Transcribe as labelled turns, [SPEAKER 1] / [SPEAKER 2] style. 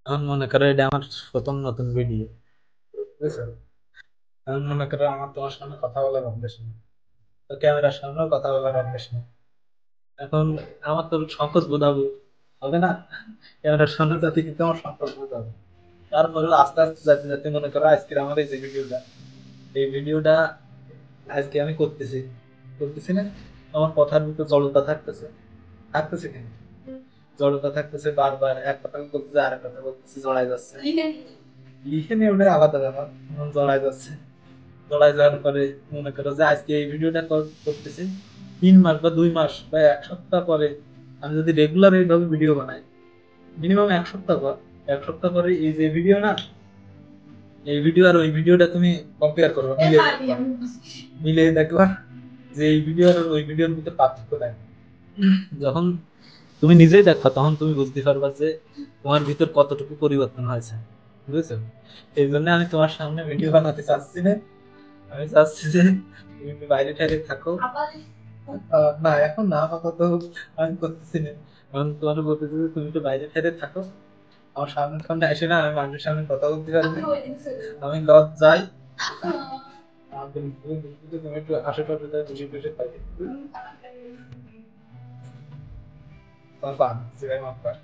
[SPEAKER 1] এখন মনে করো এটা আমার প্রথম নতুন ভিডিও, বুঝছো? এখন মনে করো আমার তোমার সামনে কথা বলার অভ্যেস নেই, তো ক্যামেরার সামনেও কথা বলার অভ্যেস নেই। এখন আমার তো সংকোচ বোধ হবে, হবে না? ক্যামেরার সামনে যাতে কিন্তু আমার সংকোচ বোধ হবে। তারপরে আস্তে আস্তে যাতে যাতে মনে করো আজকে আমার এই যে ভিডিওটা, এই ভিডিওটা আজকে আমি করতেছি, করতেছি না, আমার কথার ভিতরে জড়তা থাকতেছে, থাকতেছে কেন? জড়তা থাকতেছে, বারবার এক কথা বলতেছে আর এক কথা বলতেছে, জড়াই যাচ্ছে। লিখে নিয়ে ওটা আলাদা ব্যাপার, মন জড়াই যাচ্ছে। জড়াই যাওয়ার পরে মনে করো যে আজকে এই ভিডিওটা করতেছি, 3 মাস বা 2 মাস বা 1 সপ্তাহ পরে আমি যদি রেগুলার এইভাবে ভিডিও বানাই, মিনিমাম 1 সপ্তাহ পর, 1 সপ্তাহ পরে এই যে ভিডিও না, এই ভিডিও আর ওই ভিডিওটা তুমি কম্পেয়ার করো, মিলে দেখবা, মিলে দেখবা যে এই ভিডিও আর ওই ভিডিওর মধ্যে পার্থক্য নাই। যখন তুমি নিজেই দেখো তখন তুমি বুঝতে পারবা যে তোমার ভিতর কতটুকু পরিবর্তন হয়েছে, বুঝেছো? এই জন্য আমি তোমার সামনে ভিডিও বানাতে চাচ্ছি না। আমি চাচ্ছি যে তুমি একটু বাইরে টাইরে থাকো। না এখন না, আপাতত আমি করতেছি না। এখন তোমার বলতেছি যে তুমি একটু বাইরে টাইরে থাকো, আমার সামনে সামনে আসে না, আমি মানুষের সামনে কথা বলতে পারবো, আমি লজ্জায় তুমি একটু আশেপাশে যায় বসে বসে থাকি। তোমার পা দিচ্ছি ভাই, মাফ কর।